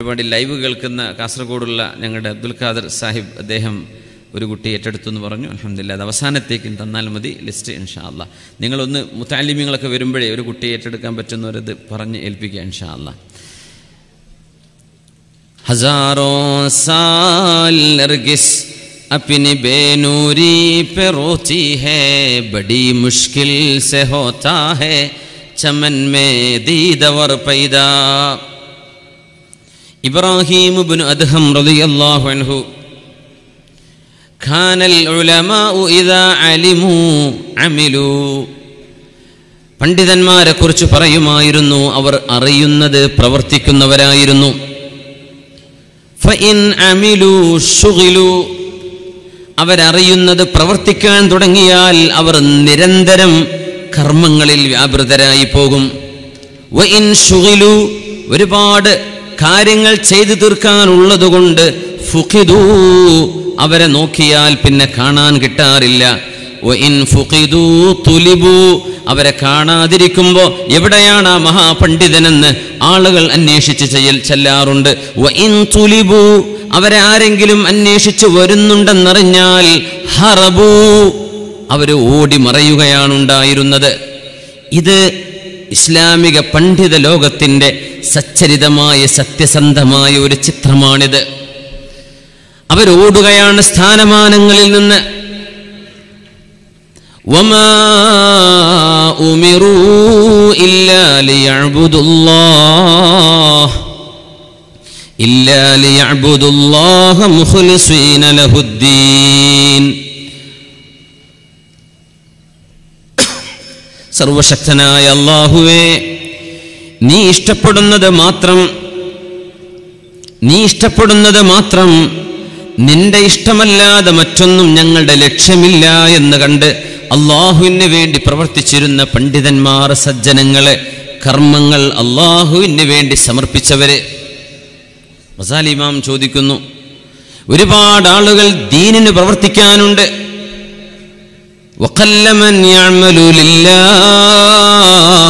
ഒരുപാട് ലൈവ് കേൾക്കുന്ന കാസർഗോഡുള്ള ഞങ്ങളുടെ അബ്ദുൽ ഖാദർ സാഹിബ് അദ്ദേഹം ഒരു കുട്ടി ഏറ്റെടുത്തു എന്ന് പറഞ്ഞു. അൽഹംദുലില്ലാഹ്. അത് അവസാനത്തേക്കും തന്നാൽ മതി ലിസ്റ്റ് ഇൻഷാ അല്ലാഹ്. നിങ്ങളൊന്ന് മുതഅല്ലിമീങ്ങളൊക്കെ വരുമ്പോഴേ ഒരു കുട്ടിയെ ഏറ്റെടുക്കാൻ പറ്റുന്നവരത് പറഞ്ഞ് ഏൽപ്പിക്കുക ഇൻഷാ അല്ലാഹ്. ഹസാറോ സാൽ നർഗിസ് अपनी बेनूरी पे रोती है बड़ी मुश्किल से होता है चमन में दीदवर पैदा. इब्राहिम इब्न अदहम रज़ियल्लाहु अन्हु खान العلماء إذا علموا عملوا. പണ്ഡിതന്മാരെ കുറിച്ച് പറയുമായിരുന്നു, അവർ അറിയുന്നത് പ്രവർത്തിക്കുന്നവരായിരുന്നു. فإن عملوا شغلوا. അവരറിയുന്നത് പ്രവർത്തിക്കാൻ തുടങ്ങിയാൽ അവർ നിരന്തരം കർമ്മങ്ങളിൽ വ്യാപൃതരായി പോകും. വഇൻ ശുഗിലു. ഒരുപാട് കാര്യങ്ങൾ ചെയ്തു തീർക്കാനുള്ളതുകൊണ്ട് ഫുഖിദു. അവരെ നോക്കിയാൽ പിന്നെ കാണാൻ കിട്ടാറില്ല. വഇൻ ഫുഖിദു തുലിബു. അവരെ കാണാതിരിക്കുമ്പോൾ എവിടെയാണ് ആ മഹാപണ്ഡിതനെന്ന് ആളുകൾ അന്വേഷിച്ച് ചെല്ലാറുണ്ട്. വഇൻ തുലിബു. അവരെ ആരെങ്കിലും അന്വേഷിച്ച് വരുന്നുണ്ടെന്നറിഞ്ഞാൽ ഹറബു. അവര് ഓടി മറയുകയാണുണ്ടായിരുന്നത്. ഇത് ഇസ്ലാമിക പണ്ഡിത ലോകത്തിന്റെ സച്ചരിതമായ സത്യസന്ധമായ ഒരു ചിത്രമാണിത്. അവരോടുകയാണ് സ്ഥാനമാനങ്ങളിൽ നിന്ന്. വമാ ഉമിറൂ ഇല്ലാ ലിയഅ്ബുദുല്ലാഹ് إلا ليعبدوا الله مخلصين له الدين. സർവശക്തനായ അല്ലാഹുവേ, നീ ഇഷ്ടപ്പെടുന്നത് മാത്രം നിന്റെ ഇഷ്ടമല്ലാതെ മറ്റൊന്നും ഞങ്ങളുടെ ലക്ഷ്യമില്ല എന്ന് കണ്ട് അല്ലാഹുവിന് വേണ്ടി പ്രവർത്തിച്ചിരുന്ന പണ്ഡിതന്മാർ, സജ്ജനങ്ങളെ, കർമ്മങ്ങൾ അല്ലാഹുവിന് വേണ്ടി സമർപ്പിച്ചവരെ. ഗസാലി ഇമാം ചോദിക്കുന്നു, ഒരുപാട് ആളുകൾ ദീനിന് പ്രവർത്തിക്കാനുണ്ട്. വഖല്ലമൻ യഅമലു ലില്ലാഹ്.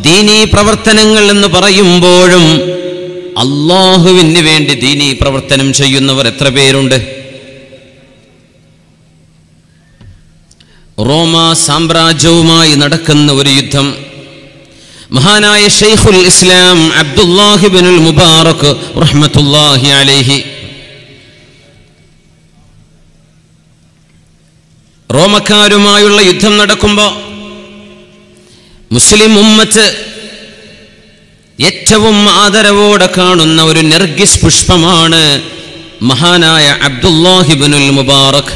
ദീനീ പ്രവർത്തനങ്ങൾ എന്ന് പറയുമ്പോഴും അല്ലാഹുവിന് വേണ്ടി ദീനീ പ്രവർത്തനം ചെയ്യുന്നവർ എത്ര പേരുണ്ട്? റോമ സാമ്രാജ്യവുമായി നടക്കുന്ന ഒരു യുദ്ധം മഹാനായ ശൈഖുൽ ഇസ്ലാം അബ്ദുല്ലാഹി ഇബ്നുൽ മുബാറക് റഹ്മത്തുള്ളാഹി അലൈഹി റോമക്കാരുമായുള്ള യുദ്ധം നടക്കുമ്പോൾ മുസ്ലിം ഉമ്മത്ത് ഏറ്റവും ആദരവോടെ കാണുന്ന ഒരു നർഗിസ് പുഷ്പമാണ് മഹാനായ അബ്ദുല്ലാഹി ഇബ്നുൽ മുബാറക്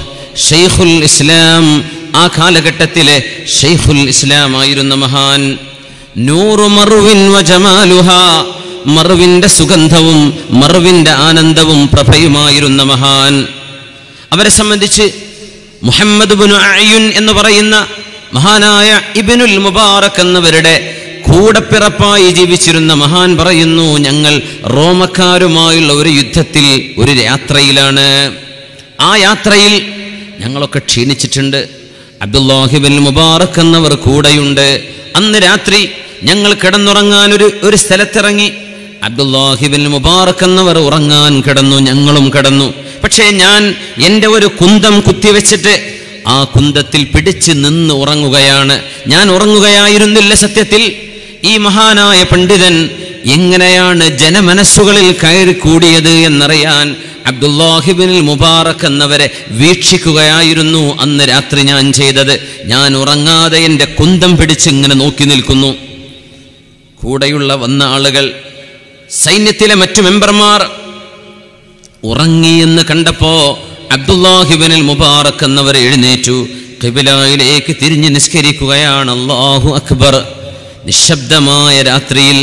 ശൈഖുൽ ഇസ്ലാം. ആ കാലഘട്ടത്തിലെ ശൈഖുൽ ഇസ്ലാം ആയിരുന്ന മഹാൻ. നൂറു മർവിൻ വജമാലുഹാ. മർവിന്റെ സുഗന്ധവും മർവിന്റെ ആനന്ദവും പ്രഭയുമായിരുന്ന മഹാൻ. അവരെ സംബന്ധിച്ച് മുഹമ്മദ് ഇബ്നു അയ്യുൻ എന്ന് പറയുന്ന മഹാനായ ഇബ്നുൽ മുബാറക് എന്നവരുടെ കൂടപ്പിറപ്പായി ജീവിച്ചിരുന്ന മഹാൻ പറയുന്നു, ഞങ്ങൾ റോമക്കാരുമായുള്ള ഒരു യുദ്ധത്തിൽ ഒരു യാത്രയിലാണ്. ആ യാത്രയിൽ ഞങ്ങളൊക്കെ ക്ഷീണിച്ചിട്ടുണ്ട്. അബ്ദുല്ലാഹി ഇബ്നുൽ മുബാറക് എന്നവർ കൂടെയുണ്ട്. അന്ന് രാത്രി ഞങ്ങൾ കിടന്നുറങ്ങാൻ ഒരു സ്ഥലത്തിറങ്ങി. അബ്ദുല്ലാഹി ഇബ്നുൽ മുബാറക് എന്നവർ ഉറങ്ങാൻ കിടന്നു, ഞങ്ങളും കിടന്നു. പക്ഷേ ഞാൻ എൻ്റെ ഒരു കുന്തം കുത്തിവെച്ചിട്ട് ആ കുന്തത്തിൽ പിടിച്ച് നിന്ന് ഉറങ്ങുകയാണ്. ഞാൻ ഉറങ്ങുകയായിരുന്നില്ല സത്യത്തിൽ. ഈ മഹാനായ പണ്ഡിതൻ എങ്ങനെയാണ് ജനമനസ്സുകളിൽ കയറി കൂടിയത് എന്നറിയാൻ അബ്ദുല്ലാഹി ഇബ്നുൽ മുബാറക് എന്നവരെ വീക്ഷിക്കുകയായിരുന്നു അന്ന് രാത്രി ഞാൻ ചെയ്തത്. ഞാൻ ഉറങ്ങാതെ എൻ്റെ കുന്തം പിടിച്ച് ഇങ്ങനെ നോക്കി നിൽക്കുന്നു. കൂടെയുള്ള വന്ന ആളുകൾ, സൈന്യത്തിലെ മറ്റു മെമ്പർമാർ ഉറങ്ങിയെന്ന് കണ്ടപ്പോ അബ്ദുല്ലാഹി ഇബ്നുൽ മുബാറക് എന്നവർ എഴുന്നേറ്റു, ഖിബ്ലയിലേക്ക് തിരിഞ്ഞ് നിസ്കരിക്കുകയാണ്. അല്ലാഹു അക്ബർ. നിശബ്ദമായ രാത്രിയിൽ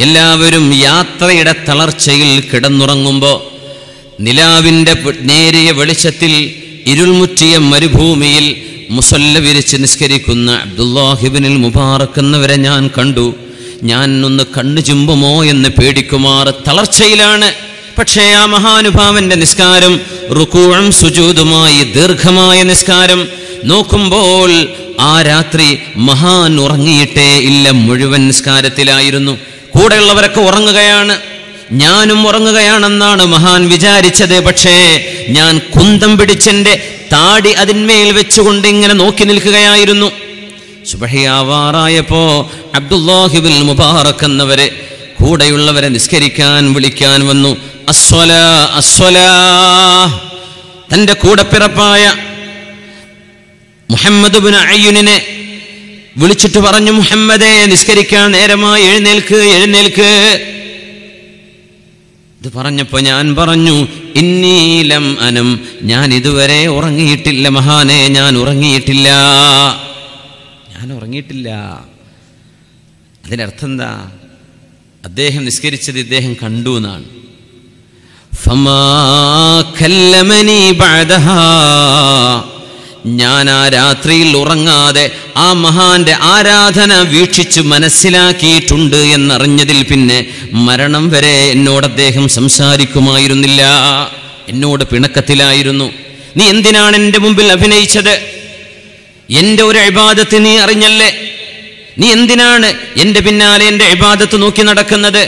എല്ലാവരും യാത്രയുടെ തളർച്ചയിൽ കിടന്നുറങ്ങുമ്പോൾ നിലാവിൻ്റെ നേരിയ വെളിച്ചത്തിൽ ഇരുൾമുറ്റിയ മരുഭൂമിയിൽ മുസല്ല വിരിച്ച് നിസ്കരിക്കുന്ന അബ്ദുല്ലാഹി ഇബ്നുൽ മുബാറക് എന്നവരെ ഞാൻ കണ്ടു. ഞാൻ ഒന്ന് കണ്ണു ചുമ്പുമോ എന്ന് പേടിക്കുമാർ തളർച്ചയിലാണ്. പക്ഷേ ആ മഹാനുഭാവന്റെ നിസ്കാരം റുകൂഉം സുജൂദുമായി ദീർഘമായ നിസ്കാരം നോക്കുമ്പോൾ ആ രാത്രി മഹാൻ ഉറങ്ങിയിട്ടേ ഇല്ല, മുഴുവൻ നിസ്കാരത്തിലായിരുന്നു. കൂടെയുള്ളവരൊക്കെ ഉറങ്ങുകയാണ്. ഞാനും ഉറങ്ങുകയാണെന്നാണ് മഹാൻ വിചാരിച്ചത്. പക്ഷേ ഞാൻ കുന്തം പിടിച്ചെന്റെ താടി അതിന്മേൽ വെച്ചുകൊണ്ട് ഇങ്ങനെ നോക്കി നിൽക്കുകയായിരുന്നു. സുബ്ഹിയാവാറായപ്പോ അബ്ദുല്ലാഹിബിൻ മുബാറക് എന്നവരെ കൂടെയുള്ളവരെ നിസ്കരിക്കാൻ വിളിക്കാൻ വന്നു. അസ്വലാ അസ്വലാ. തന്റെ കൂടപ്പിറപ്പായ മുഹമ്മദ് ഇബ്നു അയ്യുനിനെ വിളിച്ചിട്ട് പറഞ്ഞു, മുഹമ്മദേ, നിസ്കരിക്കാൻ നേരമായി, എഴുന്നേൽക്ക് എഴുന്നേൽക്ക്. ഇത് പറഞ്ഞപ്പോ ഞാൻ പറഞ്ഞു, ഇന്നീലം അനം, ഞാൻ ഇതുവരെ ഉറങ്ങിയിട്ടില്ല മഹാനെ, ഞാൻ ഉറങ്ങിയിട്ടില്ല. അതിനർത്ഥം എന്താ? അദ്ദേഹം നിസ്കരിച്ചത് ഇദ്ദേഹം കണ്ടു എന്നാണ്. ഫമാ കല്ലമനി ബഅദഹാ, ഞാൻ ആ രാത്രിയിൽ ഉറങ്ങാതെ ആ മഹാന്റെ ആരാധന വീക്ഷിച്ച് മനസ്സിലാക്കിയിട്ടുണ്ട് എന്നറിഞ്ഞതിൽ പിന്നെ മരണം വരെ എന്നോട് അദ്ദേഹം സംസാരിക്കുമായിരുന്നില്ല. എന്നോട് പിണക്കത്തിലായിരുന്നു. നീ എന്തിനാണ് എൻ്റെ മുമ്പിൽ അഭിനയിച്ചത്? എൻ്റെ ഒരു ഇബാദത്ത് നീ അറിഞ്ഞല്ലേ? നീ എന്തിനാണ് എൻ്റെ പിന്നാലെ എൻ്റെ ഇബാദത്ത് നോക്കി നടക്കുന്നത്?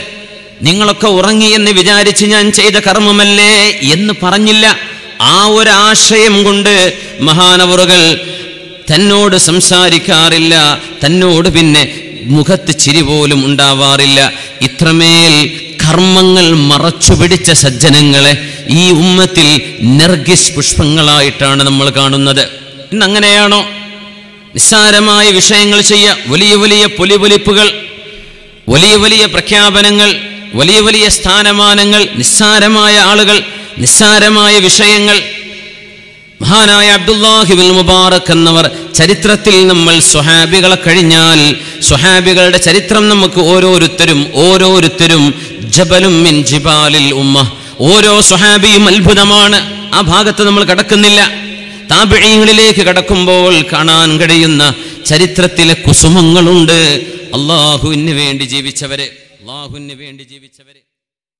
നിങ്ങളൊക്കെ ഉറങ്ങി എന്ന് വിചാരിച്ച് ഞാൻ ചെയ്ത കർമ്മമല്ലേ എന്ന് പറഞ്ഞില്ല. ആ ഒരാശയം കൊണ്ട് മഹാനവറുകൾ തന്നോട് സംസാരിക്കാറില്ല, തന്നോട് പിന്നെ മുഖത്ത് ചിരി പോലും ഉണ്ടാവാറില്ല. ഇത്രമേൽ കർമ്മങ്ങൾ മറച്ചുപിടിച്ച സജ്ജനങ്ങളെ ഈ ഉമ്മത്തിൽ നർഗിസ് പുഷ്പങ്ങളായിട്ടാണ് നമ്മൾ കാണുന്നത്. ഇന്നങ്ങനെയാണോ? നിസ്സാരമായ വിഷയങ്ങൾ ചെയ്യുക, വലിയ വലിയ പൊലിപൊലിപ്പുകൾ, വലിയ വലിയ പ്രഖ്യാപനങ്ങൾ, വലിയ വലിയ സ്ഥാനമാനങ്ങൾ, നിസ്സാരമായ ആളുകൾ, നിസ്സാരമായ വിഷയങ്ങൾ. മഹാനായ അബ്ദുല്ലാഹിബിൻ മുബാറക് എന്നവർ ചരിത്രത്തിൽ നമ്മൾ സ്വഹാബികളെ കഴിഞ്ഞാൽ സ്വഹാബികളുടെ ചരിത്രം നമുക്ക് ഓരോരുത്തരും ജബലും മിൻ ജിബാലിൽ ഉമ്മ, ഓരോ സ്വഹാബിയും അത്ഭുതമാണ്. ആ ഭാഗത്ത് നമ്മൾ കടക്കുന്നില്ല. താബിഈങ്ങളിലേക്ക് കടക്കുമ്പോൾ കാണാൻ കഴിയുന്ന ചരിത്രത്തിലെ കുസുമങ്ങളുണ്ട്. അല്ലാഹുവിന് വേണ്ടി ജീവിച്ചവരെ